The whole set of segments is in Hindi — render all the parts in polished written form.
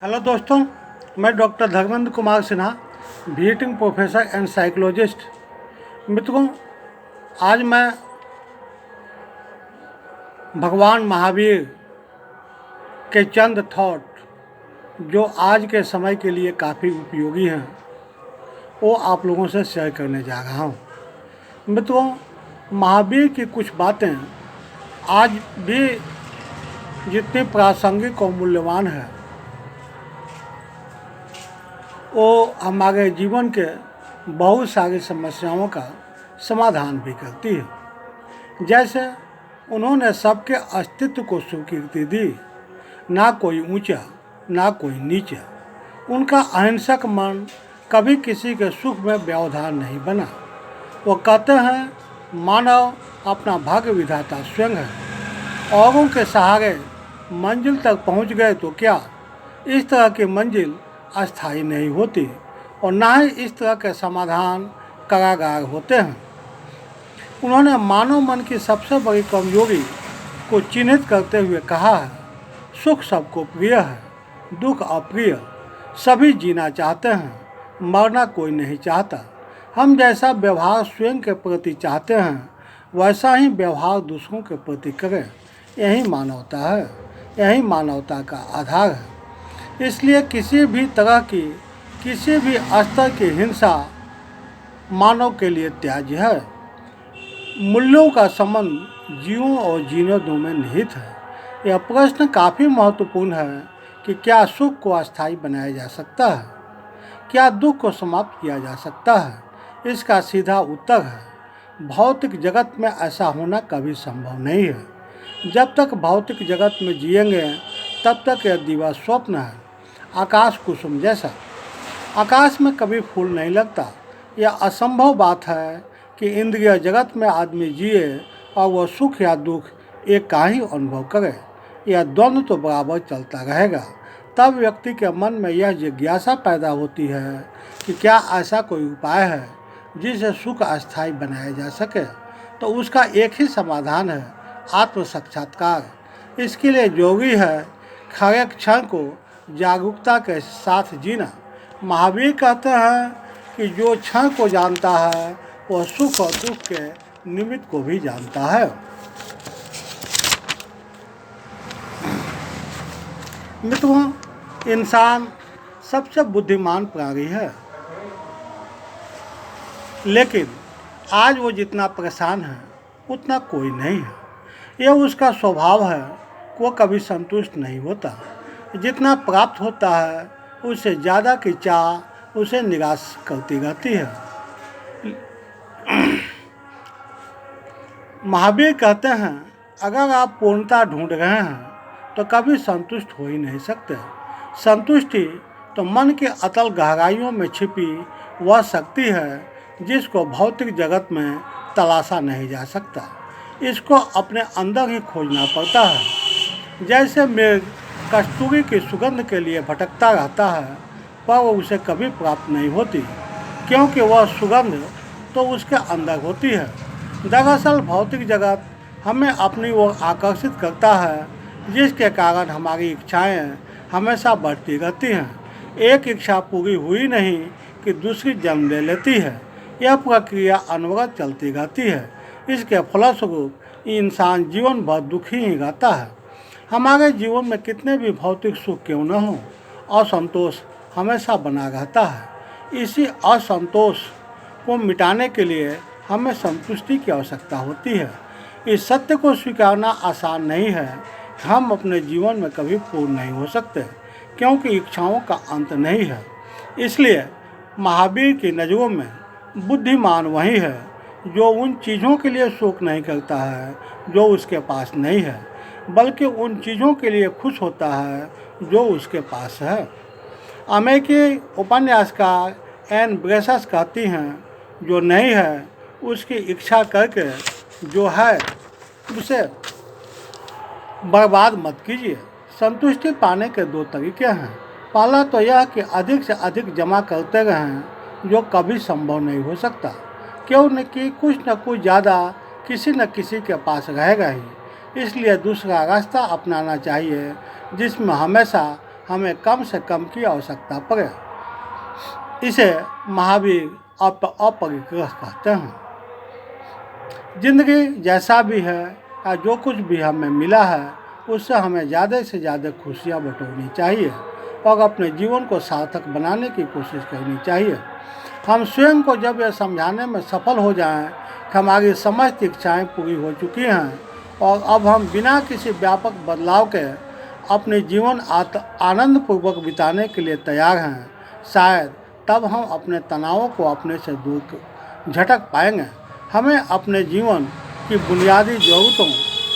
हेलो दोस्तों, मैं doctor Dharmendra Kumar Sinha, visiting professor and psychologist. मित्रों, आज मैं भगवान महावीर के चंद थॉट जो आज के समय के लिए काफ़ी उपयोगी हैं वो आप लोगों से शेयर करने जा रहा हूँ। मित्रों, महावीर की कुछ बातें आज भी जितनी प्रासंगिक और मूल्यवान है वो हमारे जीवन के बहुत सारी समस्याओं का समाधान भी करती है। जैसे उन्होंने सबके अस्तित्व को स्वीकृति दी, ना कोई ऊंचा ना कोई नीचा। उनका अहिंसक मन कभी किसी के सुख में व्यवधान नहीं बना। वो कहते हैं मानव अपना भाग्य विधाता स्वयं है। औरों के सहारे मंजिल तक पहुंच गए तो क्या, इस तरह की मंजिल अस्थायी नहीं होती और ना ही इस तरह के समाधान कारागार होते हैं। उन्होंने मानव मन की सबसे बड़ी कमजोरी को चिन्हित करते हुए कहा है, सुख सबको प्रिय है, दुख अप्रिय। सभी जीना चाहते हैं, मरना कोई नहीं चाहता। हम जैसा व्यवहार स्वयं के प्रति चाहते हैं वैसा ही व्यवहार दूसरों के प्रति करें। यही मानवता है, यही मानवता का आधार है। इसलिए किसी भी तरह की, किसी भी स्तर की हिंसा मानव के लिए त्याज्य है। मूल्यों का संबंध जीवों और जीनों में निहित है। यह प्रश्न काफ़ी महत्वपूर्ण है कि क्या सुख को अस्थायी बनाया जा सकता है, क्या दुख को समाप्त किया जा सकता है। इसका सीधा उत्तर है, भौतिक जगत में ऐसा होना कभी संभव नहीं है। जब तक भौतिक जगत में जिएंगे तब तक यह दिवा स्वप्न है, आकाश कुसुम जैसा। आकाश में कभी फूल नहीं लगता। यह असंभव बात है कि इंद्रिय जगत में आदमी जिए और वह सुख या दुख एक का ही अनुभव करे। यह द्वंद्व तो बराबर चलता रहेगा। तब व्यक्ति के मन में यह जिज्ञासा पैदा होती है कि क्या ऐसा कोई उपाय है जिससे सुख अस्थायी बनाया जा सके। तो उसका एक ही समाधान है, आत्म साक्षात्कार। इसके लिए जरूरी है हर एक क्षण को जागरूकता के साथ जीना। महावीर कहते हैं कि जो क्षण को जानता है वह सुख और दुख के निमित्त को भी जानता है। मित्रों, इंसान सबसे बुद्धिमान प्राणी है, लेकिन आज वो जितना परेशान है उतना कोई नहीं है। यह उसका स्वभाव है, वो कभी संतुष्ट नहीं होता। जितना प्राप्त होता है उससे ज़्यादा की चाह उसे निराश करती रहती है। महावीर कहते हैं अगर आप पूर्णता ढूंढ रहे हैं तो कभी संतुष्ट हो ही नहीं सकते। संतुष्टि तो मन के अतल गहराइयों में छिपी वह शक्ति है जिसको भौतिक जगत में तलाशा नहीं जा सकता। इसको अपने अंदर ही खोजना पड़ता है। जैसे मृग कस्तूरी की सुगंध के लिए भटकता रहता है पर वो उसे कभी प्राप्त नहीं होती, क्योंकि वह सुगंध तो उसके अंदर होती है। दरअसल भौतिक जगत हमें अपनी ओर आकर्षित करता है, जिसके कारण हमारी इच्छाएं हमेशा बढ़ती रहती हैं। एक इच्छा पूरी हुई नहीं कि दूसरी जन्म ले लेती है। यह प्रक्रिया अनवरत चलती रहती है। इसके फलस्वरूप इंसान जीवन भर दुखी ही रहता है। हमारे जीवन में कितने भी भौतिक सुख क्यों न हो, असंतोष हमेशा बना रहता है। इसी असंतोष को मिटाने के लिए हमें संतुष्टि की आवश्यकता होती है। इस सत्य को स्वीकारना आसान नहीं है। हम अपने जीवन में कभी पूर्ण नहीं हो सकते, क्योंकि इच्छाओं का अंत नहीं है। इसलिए महावीर की नज़रों में बुद्धिमान वही है जो उन चीज़ों के लिए शोक नहीं करता है जो उसके पास नहीं है, बल्कि उन चीज़ों के लिए खुश होता है जो उसके पास है। अमेरिकी उपन्यासकार एन ब्रेसस कहती हैं, जो नहीं है उसकी इच्छा करके जो है उसे बर्बाद मत कीजिए। संतुष्टि पाने के दो तरीके हैं। पहला तो यह कि अधिक से अधिक जमा करते रहें, जो कभी संभव नहीं हो सकता, क्यों न कि कुछ न कुछ ज़्यादा किसी न किसी के पास रहेगा ही। इसलिए दूसरा रास्ता अपनाना चाहिए जिसमें हमेशा हमें कम से कम की आवश्यकता पड़े। इसे महावीर अपरिग्रह कहते हैं। जिंदगी जैसा भी है या जो कुछ भी हमें मिला है उससे हमें ज़्यादा से ज़्यादा खुशियाँ बटोरनी चाहिए और अपने जीवन को सार्थक बनाने की कोशिश करनी चाहिए। हम स्वयं को जब यह समझाने में सफल हो जाएं कि हमारी समस्त इच्छाएं पूरी हो चुकी हैं और अब हम बिना किसी व्यापक बदलाव के अपने जीवन आनंदपूर्वक बिताने के लिए तैयार हैं, शायद तब हम अपने तनावों को अपने से दूर झटक पाएंगे। हमें अपने जीवन की बुनियादी ज़रूरतों,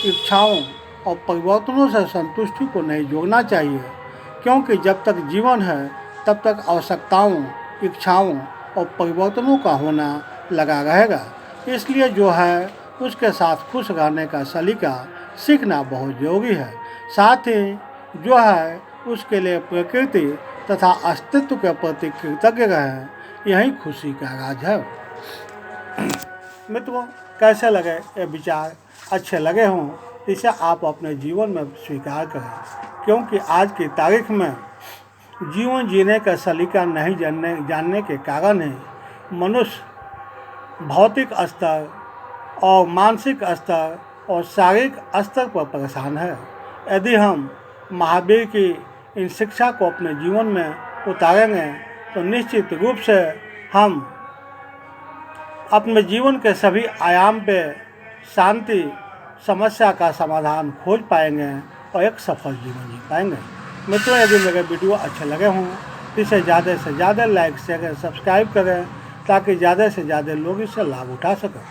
इच्छाओं और परिवर्तनों से संतुष्टि को नहीं जोड़ना चाहिए, क्योंकि जब तक जीवन है तब तक आवश्यकताओं, इच्छाओं और परिवर्तनों का होना लगा रहेगा। इसलिए जो है उसके साथ खुश रहने का सलीका सीखना बहुत ज़रूरी है। साथ ही जो है उसके लिए प्रकृति तथा अस्तित्व के प्रति कृतज्ञ रहें, यही खुशी का राज है। मित्रों, कैसे लगे ये विचार? अच्छे लगे हों इसे आप अपने जीवन में स्वीकार करें, क्योंकि आज की तारीख में जीवन जीने का सलीका नहीं जानने के कारण ही मनुष्य भौतिक स्तर और मानसिक स्तर और शारीरिक स्तर पर परेशान है। यदि हम महावीर की इन शिक्षा को अपने जीवन में उतारेंगे तो निश्चित रूप से हम अपने जीवन के सभी आयाम पे शांति, समस्या का समाधान खोज पाएंगे और एक सफल जीवन जी पाएंगे। मित्रों, यदि मेरे वीडियो अच्छे लगे हों तो इसे ज़्यादा से ज़्यादा लाइक, शेयर, सब्सक्राइब करें ताकि ज़्यादा से ज़्यादा लोग इससे लाभ उठा सकें।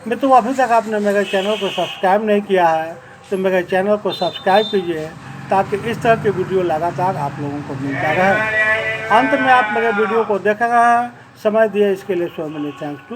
मित्रों, अभी तक आपने मेरे चैनल को सब्सक्राइब नहीं किया है तो मेरे चैनल को सब्सक्राइब कीजिए ताकि इस तरह की वीडियो लगातार आप लोगों को मिलता रहे। अंत में आप मेरे वीडियो को देख रहे हैं, समय दिए इसके लिए सो मेनी थैंक्स टू।